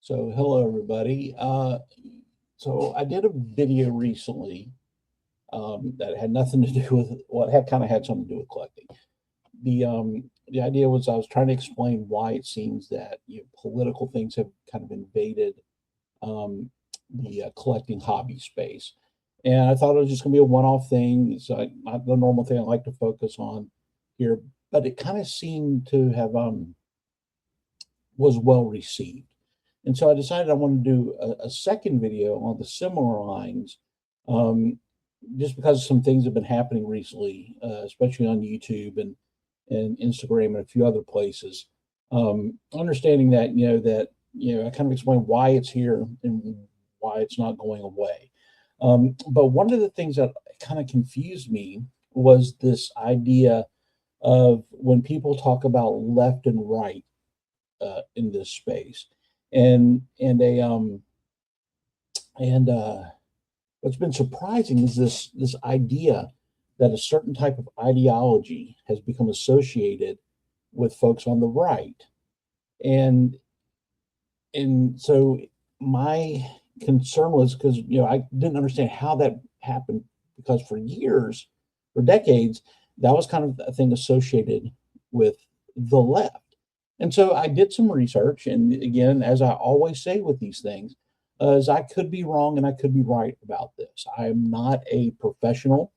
So, hello everybody. So I did a video recently that had nothing to do with what had kind of had something to do with collecting. The idea was I was trying to explain why it seems that political things have kind of invaded the collecting hobby space, and I thought it was just going to be a one-off thing. It's not the normal thing I like to focus on here, but it kind of seemed to have was well received. And so I decided I wanted to do a second video on the similar lines, um, just because some things have been happening recently, especially on YouTube and Instagram and a few other places. Understanding that I kind of explain why it's here and why it's not going away. But one of the things that kind of confused me was this idea of when people talk about left and right in this space. And a and What's been surprising is this idea that a certain type of ideology has become associated with folks on the right. And and so my concern was because I didn't understand how that happened, because for years, for decades, that was kind of a thing associated with the left. And so I did some research, and again, as I always say with these things, is I could be wrong and I could be right about this. I am not a professional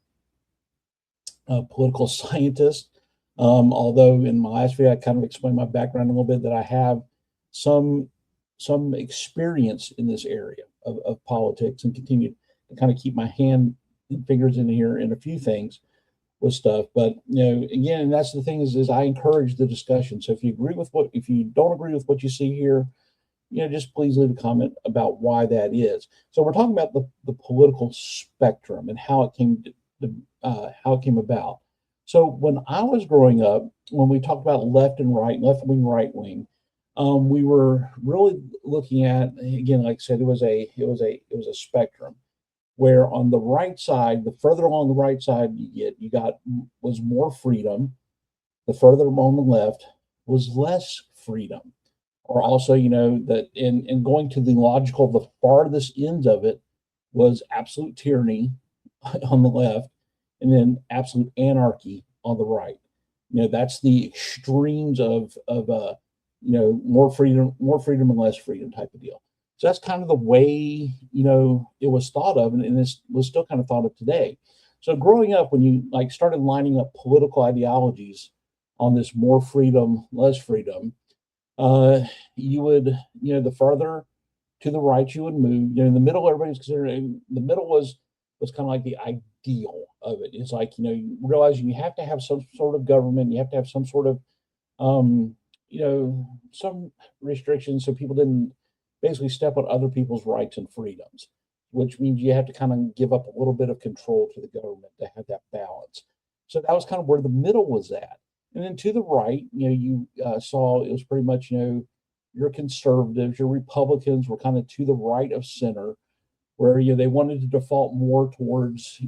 political scientist, although in my last video I kind of explained my background a little bit, that I have some some experience in this area of politics and continue to kind of keep my hand and fingers in here in a few things with stuff. But again, and that's the thing is I encourage the discussion. So if you don't agree with what you see here, just please leave a comment about why that is. So we're talking about the political spectrum and how it came about. So when I was growing up, when we talked about left and right, left wing, right wing, we were really looking at, again, like I said, it was a spectrum where on the right side, the further along the right side you get, you got was more freedom. The further along the left was less freedom. Or also, that in going to the logical, the farthest ends of it was absolute tyranny on the left, and then absolute anarchy on the right. That's the extremes of more freedom and less freedom type of deal. So that's kind of the way it was thought of, and this was still kind of thought of today. So growing up, when you like started lining up political ideologies on this more freedom, less freedom, you would, the further to the right you would move. In the middle, everybody's considering the middle was kind of like the ideal of it. It's like, realizing you have to have some sort of government, you have to have some sort of, some restrictions so people didn't basically step on other people's rights and freedoms, which means you have to kind of give up a little bit of control to the government to have that balance. So that was kind of where the middle was at. And then to the right, you saw it was pretty much, your conservatives, your Republicans were kind of to the right of center, where they wanted to default more towards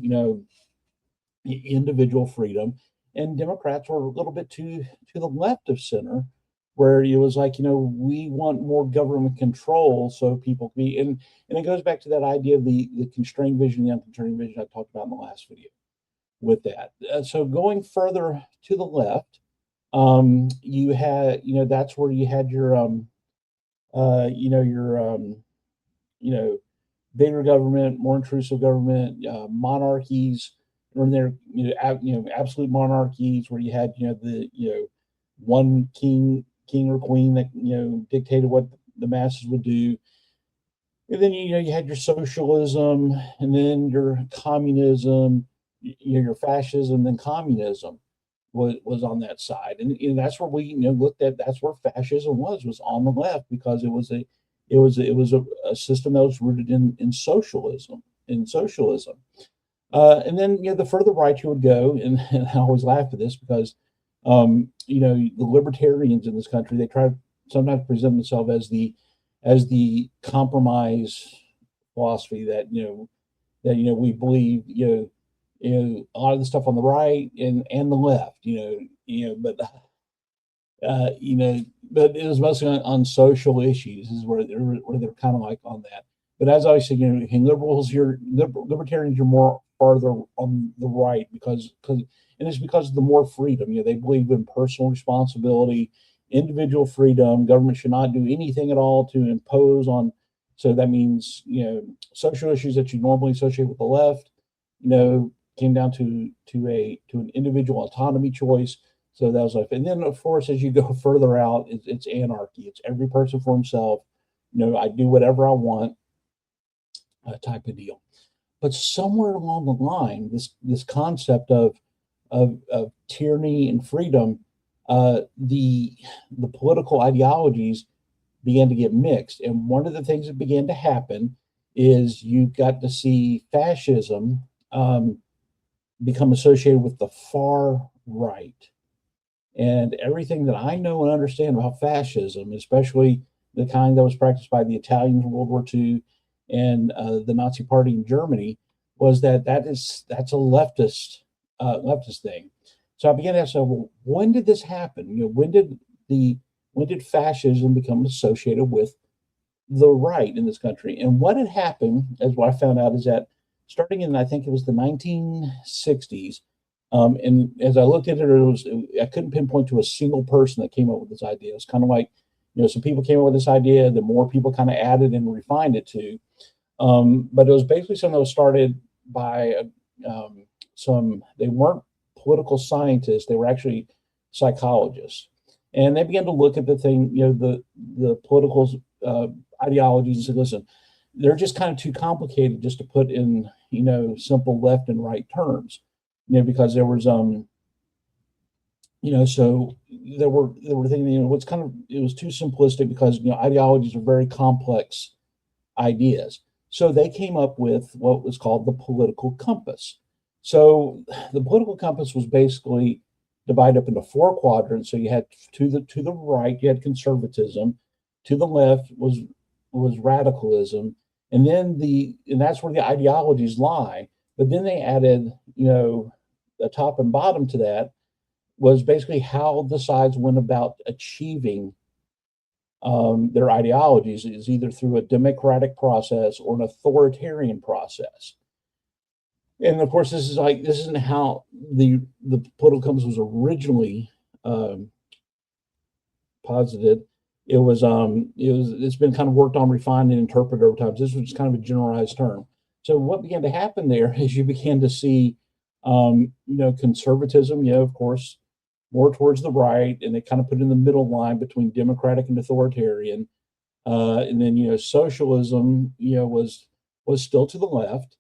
individual freedom, and Democrats were a little bit to the left of center, where it was like we want more government control so people can be, and it goes back to that idea of the constrained vision, the unconstrained vision I talked about in the last video with that. So going further to the left, you had, that's where you had you know, bigger government, more intrusive government, monarchies, or there, absolute monarchies where you had, one king or queen that, dictated what the masses would do. And then, you had your socialism, and then your communism, your fascism, then communism was on that side, and that's where we looked at. That's where fascism was on the left, because it was a system that was rooted in socialism. And then the further right you would go, and I always laugh at this because the libertarians in this country, they try to sometimes present themselves as the compromise philosophy that we believe a lot of the stuff on the right and the left, but You know, but it was mostly on social issues is where they're kind of like on that. But as I said, you know, in liberals, libertarians, you're more farther on the right because and it's because of the more freedom. You know, they believe in personal responsibility, individual freedom. Government should not do anything at all to impose on. So that means, you know, social issues that you normally associate with the left, you know, came down to an individual autonomy choice. So that was like, and then of course, as you go further out, it's anarchy. It's every person for himself. You know, I do whatever I want, type of deal. But somewhere along the line, this concept of tyranny and freedom, the political ideologies began to get mixed. And one of the things that began to happen is you got to see fascism become associated with the far right. And everything that I know and understand about fascism, especially the kind that was practiced by the Italians in World War II and the Nazi Party in Germany, was that's a leftist thing. So I began to ask, well, when did this happen? You know, when did fascism become associated with the right in this country? And what had happened, as what I found out, is that starting in, I think it was the 1960s, and as I looked at it, I couldn't pinpoint to a single person that came up with this idea. It's kind of like, you know, some people came up with this idea, the more people kind of added and refined it to. But it was basically something that was started by they weren't political scientists, they were actually psychologists. And they began to look at the thing, you know, the political ideologies and said, listen, they're just kind of too complicated just to put in, you know, simple left and right terms, you know, because there was you know, so there were thinking, you know, what's kind of, it was too simplistic because, you know, ideologies are very complex ideas. So they came up with what was called the political compass. So the political compass was basically divided up into four quadrants. So you had to the right, you had conservatism, to the left was radicalism, and and that's where the ideologies lie. But then they added, you know, the top and bottom to that was basically how the sides went about achieving their ideologies is either through a democratic process or an authoritarian process. And of course, this isn't how the political compass was originally um, posited. It's been kind of worked on, refined, and interpreted over time. So this was kind of a generalized term. So what began to happen there is you began to see, you know, conservatism, you know, of course, more towards the right, and they kind of put in the middle line between democratic and authoritarian. And then, you know, socialism, you know, was still to the left,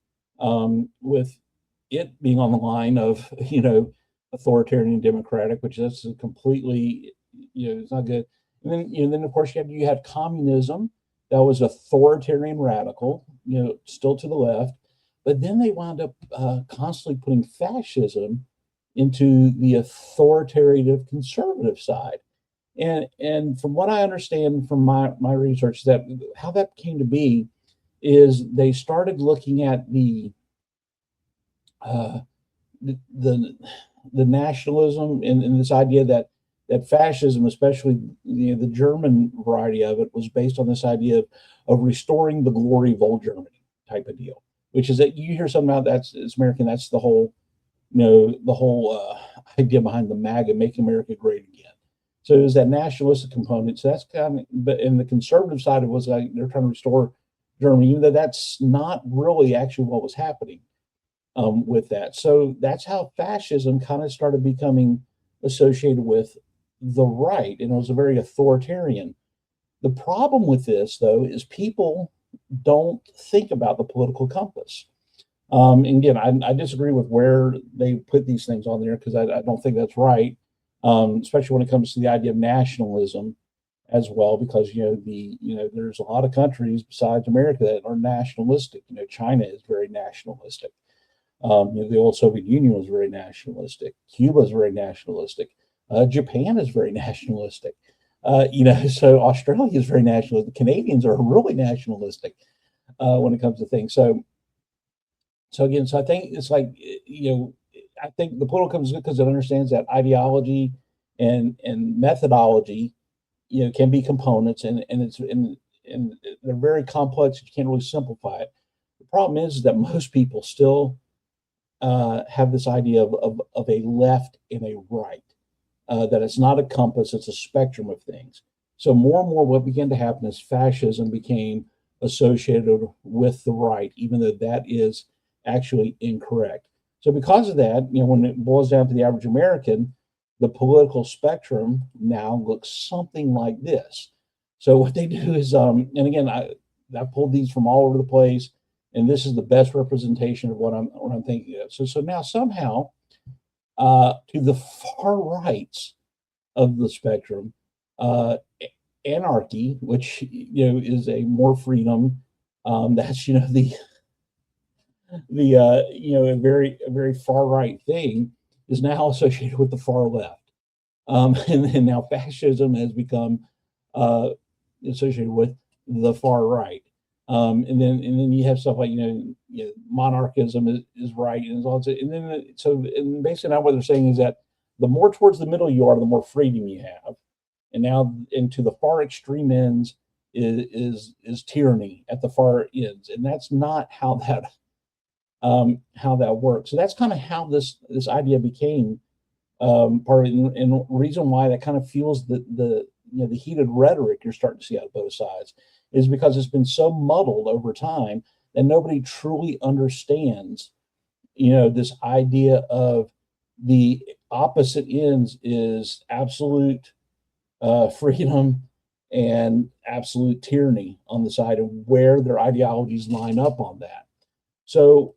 with it being on the line of, you know, authoritarian and democratic, which that's a completely, you know, it's not good. And then, you know, then of course you had communism that was authoritarian radical, you know, still to the left. But then they wound up constantly putting fascism into the authoritative conservative side. And from what I understand from my research, that how that came to be is they started looking at uh, the the nationalism and this idea that fascism, especially the German variety of it, was based on this idea of restoring the glory of old Germany type of deal. Which is that you hear something about that's it's American. That's the whole, you know, the whole idea behind the MAGA, making America great again. So there's that nationalistic component. So that's kind of, but in the conservative side, it was like they're trying to restore Germany, even though that's not really actually what was happening with that. So that's how fascism kind of started becoming associated with the right, and it was a very authoritarian. The problem with this, though, is people don't think about the political compass. And again, I disagree with where they put these things on there because I don't think that's right, especially when it comes to the idea of nationalism as well. Because you know there's a lot of countries besides America that are nationalistic. You know, China is very nationalistic. You know, the old Soviet Union was very nationalistic. Cuba is very nationalistic. Japan is very nationalistic. You know, so Australia is very nationalistic. The Canadians are really nationalistic when it comes to things. So again, so I think it's like, you know, I think the political comes because it understands that ideology and methodology, can be components, and they're very complex. You can't really simplify it. The problem is that most people still have this idea of a left and a right, that it's not a compass, it's a spectrum of things. So more and more what began to happen is fascism became associated with the right, even though that is actually incorrect. So because of that, when it boils down to the average American, the political spectrum now looks something like this. So what they do is, and again, I pulled these from all over the place, and this is the best representation of what I'm thinking of. So now somehow, to the far rights of the spectrum, uh, anarchy, which is a more freedom, that's a very far right thing, is now associated with the far left. And now fascism has become uh, associated with the far right. And then you have stuff like monarchism is right, and also, and then and basically now what they're saying is that the more towards the middle you are, the more freedom you have, and now into the far extreme ends is tyranny at the far ends, and that's not how that works. So that's kind of how this idea became part of it, and reason why that kind of fuels the heated rhetoric you're starting to see out of both sides is because it's been so muddled over time that nobody truly understands this idea of the opposite ends is absolute freedom and absolute tyranny on the side, of where their ideologies line up on that. So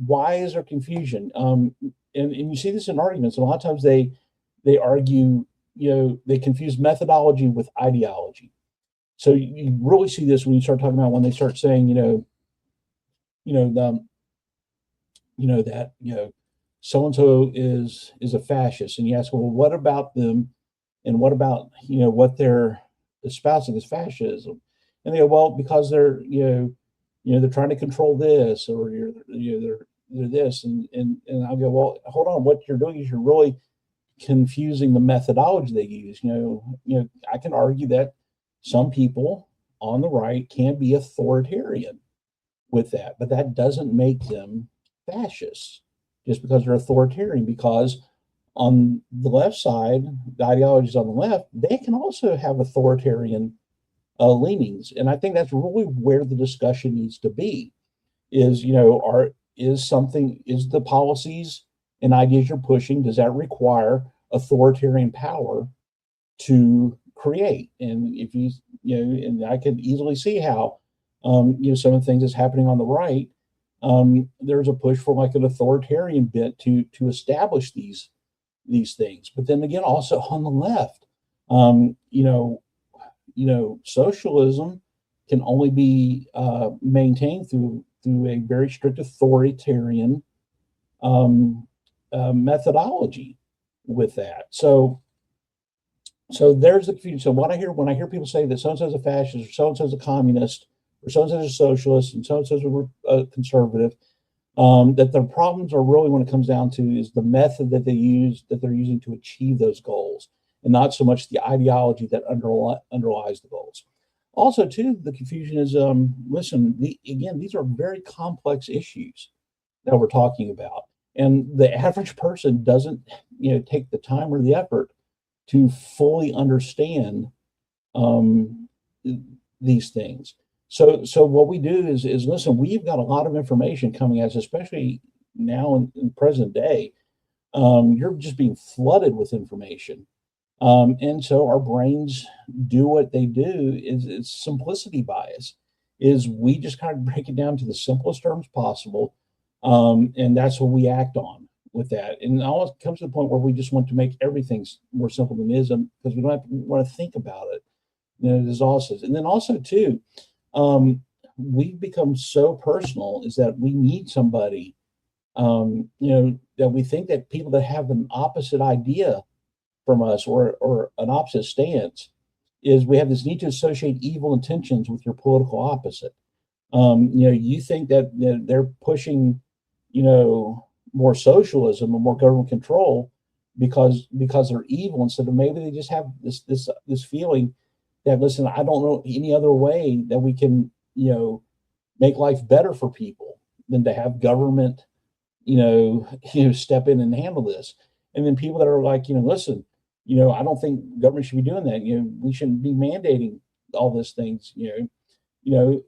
why is there confusion? And you see this in arguments. And a lot of times they argue, they confuse methodology with ideology. So you really see this when you start talking about when they start saying, the, that so and so is a fascist, and you ask, well, what about them, and what about what they're espousing as fascism, and they go, well, because they're trying to control this, or they're this, and I'll go, well, hold on, what you're doing is you're really confusing the methodology they use. I can argue that some people on the right can be authoritarian with that, but that doesn't make them fascists just because they're authoritarian. Because on the left side, the ideologies on the left, they can also have authoritarian leanings, and I think that's really where the discussion needs to be. Is is the policies and ideas you're pushing, does that require authoritarian power to create? And if and I could easily see how some of the things that's happening on the right, there's a push for like an authoritarian bit to establish these things. But then again, also on the left, socialism can only be maintained through a very strict authoritarian methodology with that. So there's the confusion. So when I hear people say that so and so is a fascist, or so and so is a communist, or so and so is a socialist, and so and so is a conservative, that the problems are really, when it comes down to, is the method that they're using to achieve those goals, and not so much the ideology that underlies the goals. Also, too, the confusion is, listen, again, these are very complex issues that we're talking about, and the average person doesn't, take the time or the effort to fully understand these things. So what we do is listen. We've got a lot of information coming at us, especially now in present day. You're just being flooded with information. And so our brains do what they do, is it's simplicity bias, is we just kind of break it down to the simplest terms possible. And that's what we act on with that. And it almost comes to the point where we just want to make everything more simple than it is, because we don't want to think about it. There's also, and then also too, we've become so personal, is that we need somebody, that we think that people that have an opposite idea from us, or an opposite stance, is we have this need to associate evil intentions with your political opposite. You think that they're pushing, more socialism and more government control, because they're evil, instead of maybe they just have this feeling that, listen, I don't know any other way that we can, make life better for people than to have government, step in and handle this. And then people that are like, listen, I don't think government should be doing that. We shouldn't be mandating all these things. You know,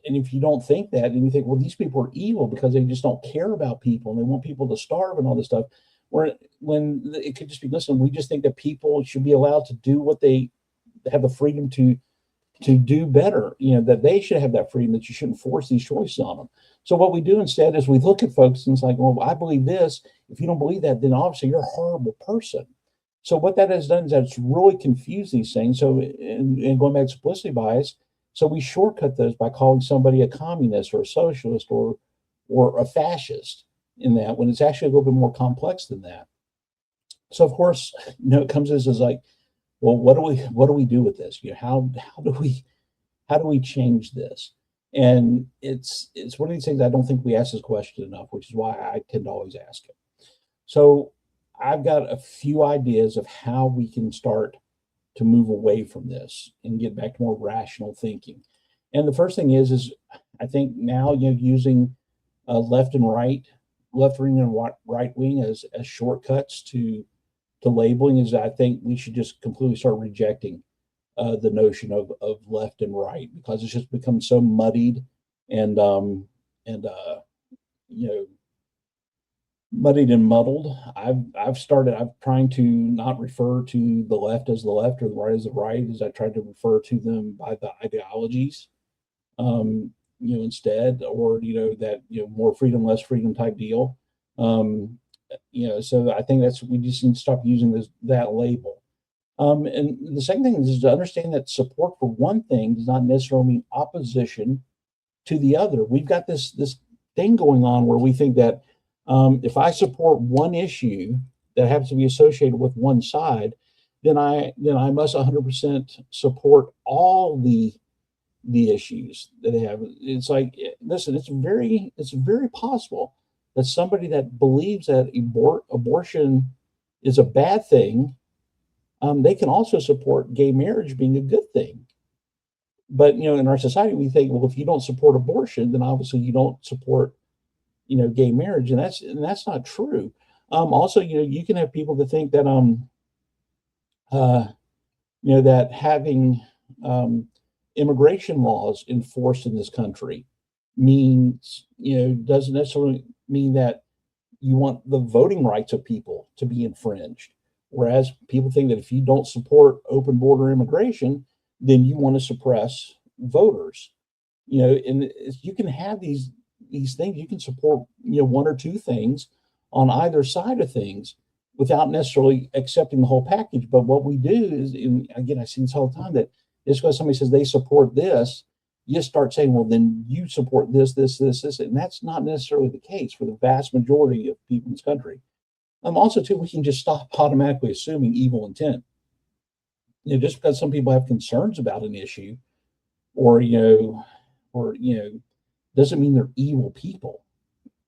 and if you don't think that, then you think, well, these people are evil because they just don't care about people and they want people to starve and all this stuff. Where when it could just be, listen, we just think that people should be allowed to do what they have the freedom to do better. That they should have that freedom, that you shouldn't force these choices on them. So what we do instead is we look at folks and it's like, well, I believe this. If you don't believe that, then obviously you're a horrible person. So what that has done is that it's really confused these things. So, and going back to simplicity bias, so we shortcut those by calling somebody a communist or a socialist or a fascist in that, when it's actually a little bit more complex than that. So of course, it comes as like, well, what do we do with this? How do we change this? And it's one of these things I don't think we ask this question enough, which is why I tend to always ask it. So I've got a few ideas of how we can start to move away from this and get back to more rational thinking. And the first thing is I think now, using left and right, left wing and right wing as shortcuts to labeling, is I think we should just completely start rejecting the notion of left and right, because it's just become so muddied and muddied and muddled. I'm trying to not refer to the left as the left or the right as the right, as I tried to refer to them by the ideologies, instead, or, that, more freedom, less freedom type deal. So I think we just need to stop using that label. And the second thing is to understand that support for one thing does not necessarily mean opposition to the other. We've got this thing going on where we think that if I support one issue that happens to be associated with one side, then I must 100% support all the issues that they have. It's like, listen, it's very possible that somebody that believes that abortion is a bad thing, they can also support gay marriage being a good thing. But in our society, we think, well, if you don't support abortion, then obviously you don't support gay marriage, and that's not true. Also, you can have people that think that that having immigration laws enforced in this country means, doesn't necessarily mean that you want the voting rights of people to be infringed. Whereas people think that if you don't support open border immigration, then you want to suppress voters. And you can have these things. You can support, one or two things on either side of things without necessarily accepting the whole package. But what we do is, and again, I see this all the time, that just because somebody says they support this, you start saying, well, then you support this, and that's not necessarily the case for the vast majority of people in this country. Also, too, we can just stop automatically assuming evil intent. Just because some people have concerns about an issue, or doesn't mean they're evil people.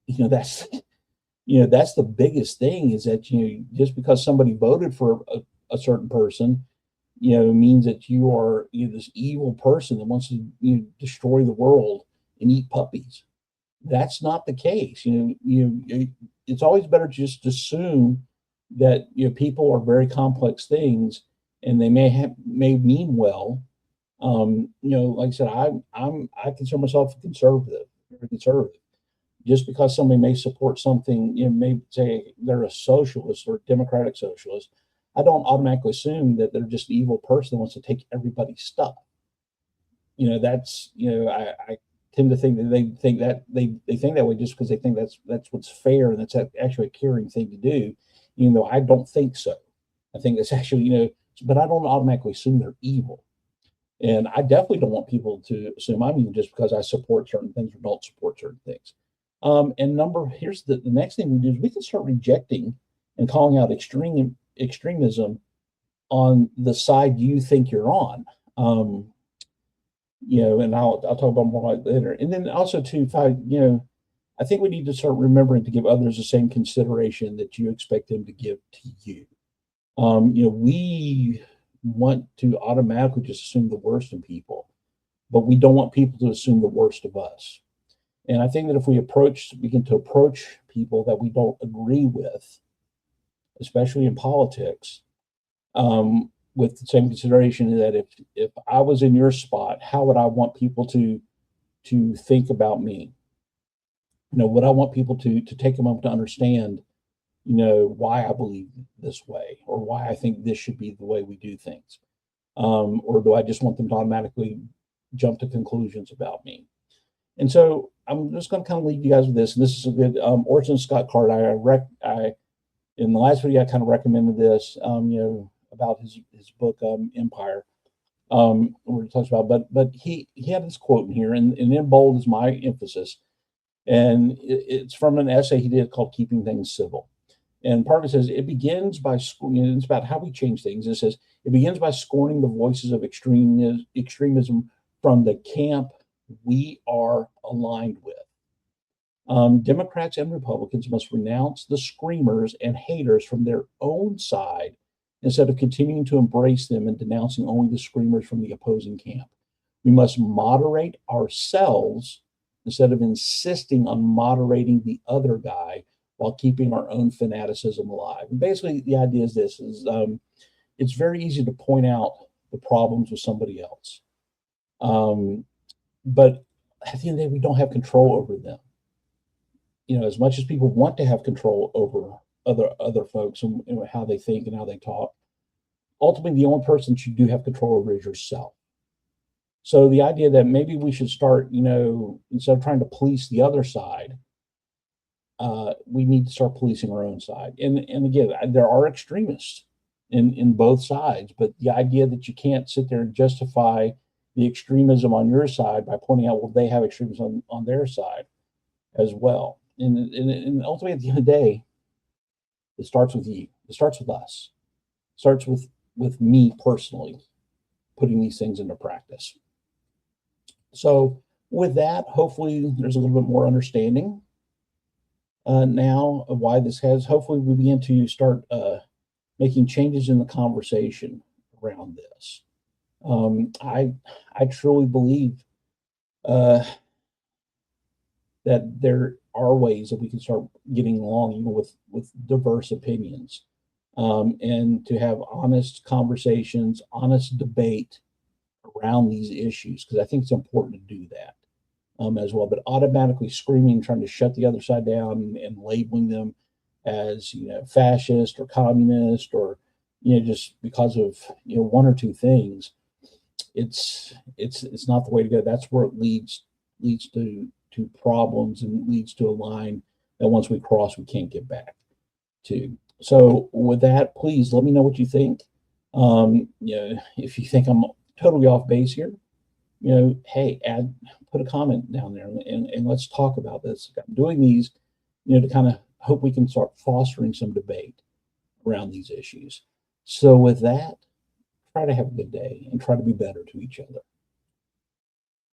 That's the biggest thing, is that just because somebody voted for a certain person, means that you are this evil person that wants to destroy the world and eat puppies. That's not the case. It's always better to just assume that people are very complex things, and they may mean well. Like I said, I consider myself conservative, very conservative. Just because somebody may support something, may say they're a socialist or democratic socialist, I don't automatically assume that they're just an evil person that wants to take everybody's stuff. I tend to think that they think that way just because they think that's what's fair and that's actually a caring thing to do, even though I don't think so. I think that's actually, but I don't automatically assume they're evil. And I definitely don't want people to assume I'm evil just because I support certain things or don't support certain things. Here's the next thing we do is we can start rejecting and calling out extremism on the side you think you're on. And I'll talk about more later. And then also too, if I I think we need to start remembering to give others the same consideration that you expect them to give to you. We want to automatically just assume the worst in people, but we don't want people to assume the worst of us. And I think that if we begin to approach people that we don't agree with, especially in politics, with the same consideration that if I was in your spot, how would I want people to think about me? Would I want people to take a moment to understand, why I believe this way or why I think this should be the way we do things? Or do I just want them to automatically jump to conclusions about me? And so I'm just going to kind of leave you guys with this. And this is a good Orson Scott Card. I in the last video I kind of recommended this, about his book Empire, where he talks about. But he had this quote in here, and in bold is my emphasis, and it's from an essay he did called "Keeping Things Civil." And part of it says it begins by it's about how we change things. It says it begins by scorning the voices of extremism from the camp we are aligned with. Democrats and Republicans must renounce the screamers and haters from their own side instead of continuing to embrace them and denouncing only the screamers from the opposing camp. We must moderate ourselves instead of insisting on moderating the other guy while keeping our own fanaticism alive. And basically, the idea is this: it's very easy to point out the problems with somebody else, but at the end of the day, we don't have control over them. As much as people want to have control over other folks and how they think and how they talk, ultimately, the only person you do have control over is yourself. So the idea that maybe we should start, instead of trying to police the other side, we need to start policing our own side. And again, there are extremists in both sides, but the idea that you can't sit there and justify the extremism on your side by pointing out, well, they have extremism on their side as well. And ultimately, at the end of the day, it starts with you. It starts with us. It starts with me personally putting these things into practice. So with that, hopefully there's a little bit more understanding now of why this has. Hopefully we begin to start making changes in the conversation around this. I truly believe that there are ways that we can start getting along, even with diverse opinions, and to have honest conversations, honest debate around these issues, because I think it's important to do that as well. But automatically screaming, trying to shut the other side down, and labeling them as fascist or communist, or just because of one or two things, it's not the way to go. That's where it leads to problems and leads to a line that once we cross, we can't get back to. So with that, please let me know what you think. If you think I'm totally off base here, hey, put a comment down there and let's talk about this. I'm doing these, to kind of hope we can start fostering some debate around these issues. So with that, try to have a good day and try to be better to each other.